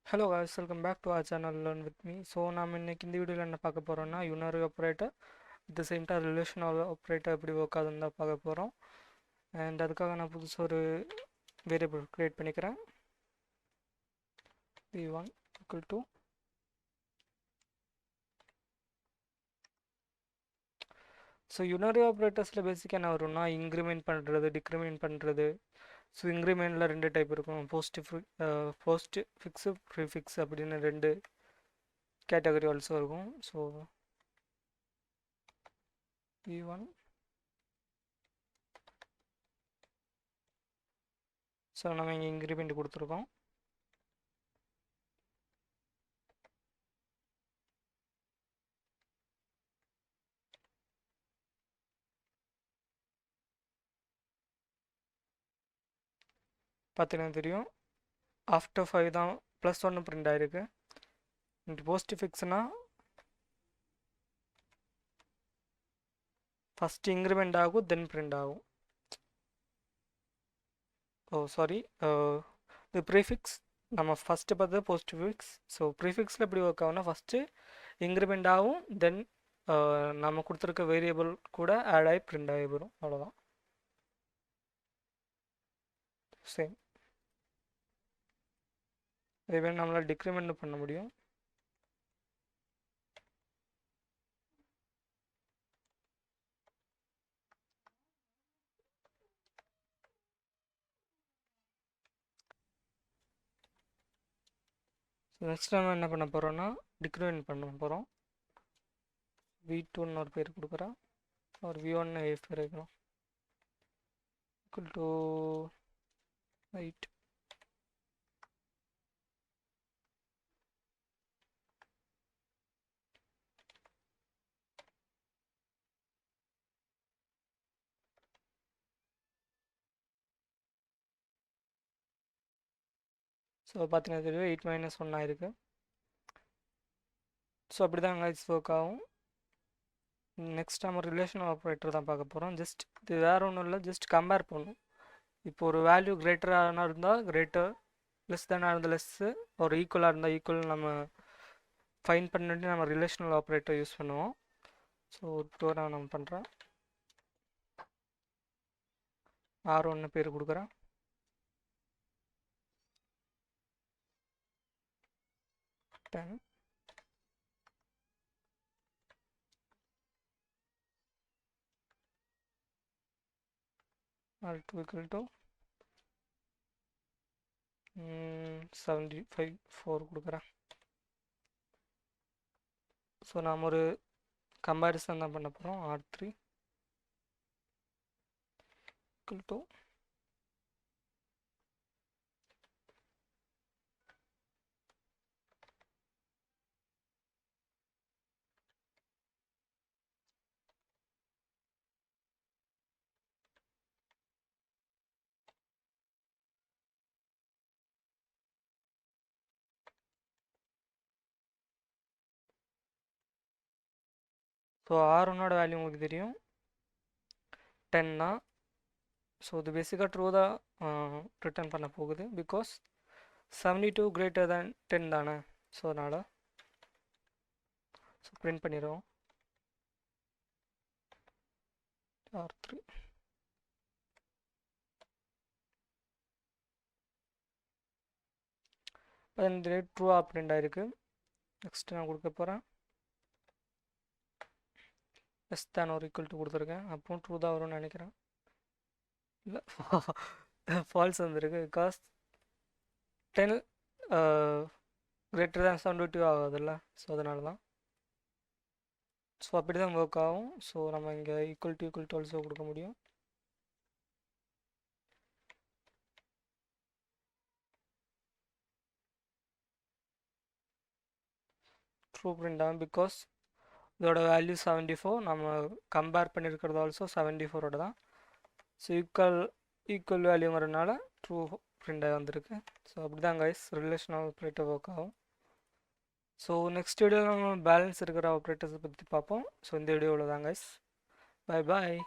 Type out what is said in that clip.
Hello guys, welcome back to our channel Learn with me. நாம் இன்னைக்கு இந்த வீடியோவில் என்ன பார்க்க போகிறோம்னா யூனரி operator with the same time relational operator எப்படி ஒர்க் ஆகுதுன்னு தான் பார்க்க போகிறோம். அண்ட் அதுக்காக நான் புதுசாக ஒரு வேரியபிள் க்ரியேட் பண்ணிக்கிறேன். v1 equal to so unary ஆப்ரேட்டர்ஸில் பேசிக்காக என்ன வரும்னா இன்க்ரிமெண்ட் பண்ணுறது, டிக்ரிமெண்ட் பண்ணுறது. ஸோ இன்க்ரிமெண்ட்டில் ரெண்டு டைப் இருக்கும், போஸ்ட் ஃபிக்ஸு ப்ரீஃபிக்ஸ் அப்படின்னு ரெண்டு கேட்டகரி ஆல்சோ இருக்கும். ஸோ v1 ஸோ நம்ம இங்கே இன்க்ரிமெண்ட் கொடுத்துருக்கோம். பார்த்தீங்கன்னா தெரியும், ஆஃப்டர் 5 தான் +1 பிரிண்ட் ஆகிருக்கு. போஸ்ட் ஃபிக்ஸ்னால் ஃபஸ்ட் இன்க்ரிமெண்ட் ஆகும் தென் பிரிண்ட் ஆகும். சாரி, இது ப்ரீஃபிக்ஸ். நம்ம ஃபஸ்ட்டு பார்த்தது போஸ்ட் ஃபிக்ஸ். ஸோ ப்ரீஃபிக்ஸில் எப்படி ஒர்க் ஆகும்னா ஃபஸ்ட்டு இன்க்ரிமெண்ட் ஆகும், தென் நம்ம கொடுத்துருக்க வேரியபிள் கூட ஆட் ஆகி பிரிண்ட் ஆகி வரும், அவ்வளோதான். சேம் இதே நம்மளால் டிக்ரிமெண்ட் பண்ண முடியும். நெக்ஸ்ட் நம்ம என்ன பண்ண போகிறோம்னா டிக்ரிமெண்ட் பண்ண போகிறோம். v2ன்னு ஒரு பேர் கொடுக்குறோம், ஒரு v1 பேர் வைக்கிறோம், equal to 8. ஸோ பார்த்தீங்கன்னா தெரியும் 8 - 1 ஆயிருக்கு. ஸோ அப்படி தான் கைஸ் ஒர்க் ஆகும். நெக்ஸ்ட் நம்ம ரிலேஷனல் ஆப்ரேட்டர் தான் பார்க்க போகிறோம். ஜஸ்ட் இது வேறு ஒன்றும் இல்லை, ஜஸ்ட் கம்பேர் பண்ணணும். இப்போ ஒரு வேல்யூ கிரேட்டராக இருந்தால் கிரேட்டர், லெஸ் தானாக இருந்தால் லெஸ்ஸு, ஒரு ஈக்குவலாக இருந்தால் ஈக்குவல் நம்ம ஃபைன் பண்ணிட்டு நம்ம ரிலேஷனல் ஆப்ரேட்டர் யூஸ் பண்ணுவோம். ஸோ டோராக நம்ம பண்ணுறோம், R1 பேர் கொடுக்குறேன். R2 equal to 75 4 கொடுக்குறேன். ஸோ நாம் ஒரு கம்பேரிசன் தான் பண்ண போகிறோம். R3 equal to ஸோ R1ஓட வேல்யூ உங்களுக்கு தெரியும் 10 தான். ஸோ இது பேசிக்காக ட்ரூ தான் ரிட்டர்ன் பண்ண போகுது, பிகாஸ் 72 greater than 10 தானே. ஸோ அதனால் ஸோ பிரிண்ட் பண்ணிடுவோம். R3 பதினஞ்சு ட்ரூவாக பிரிண்ட் ஆகிருக்கு. நெக்ஸ்ட் நான் கொடுக்க போகிறேன் லெஸ் தேன் ஒரு ஈக்குவல் டு கொடுத்துருக்கேன், அப்போ ட்ரூ தான் வரும்னு நினைக்கிறேன். இல்லை ஃபால்ஸ் வந்துருக்கு, பிகாஸ் 10 greater than 72 ஆகாதுல்ல. ஸோ அதனால தான். ஸோ அப்படி தான் ஒர்க் ஆகும். ஸோ நம்ம இங்கே ஈக்குவல் டு ஆல்சோ கொடுக்க முடியும். ட்ரூ பிரிண்ட் ஆகும், பிகாஸ் இதோட வேல்யூ 74, நம்ம கம்பேர் பண்ணியிருக்கிறது ஆல்சோ 74ஓட தான். ஸோ ஈக்குவல் வேல்யூ வரனால ட்ரூ பிரிண்ட் ஆகி வந்திருக்கு. ஸோ அப்படி தான் கைஸ் ரிலேஷனல் ஆப்ரேட்டர் ஒர்க் ஆகும். ஸோ நெக்ஸ்ட் வீடியோவில் நம்ம பேலன்ஸ் இருக்கிற ஆப்ரேட்டர்ஸை பற்றி பார்ப்போம். ஸோ இந்த வீடியோவில் தான் கைஸ். Bye bye.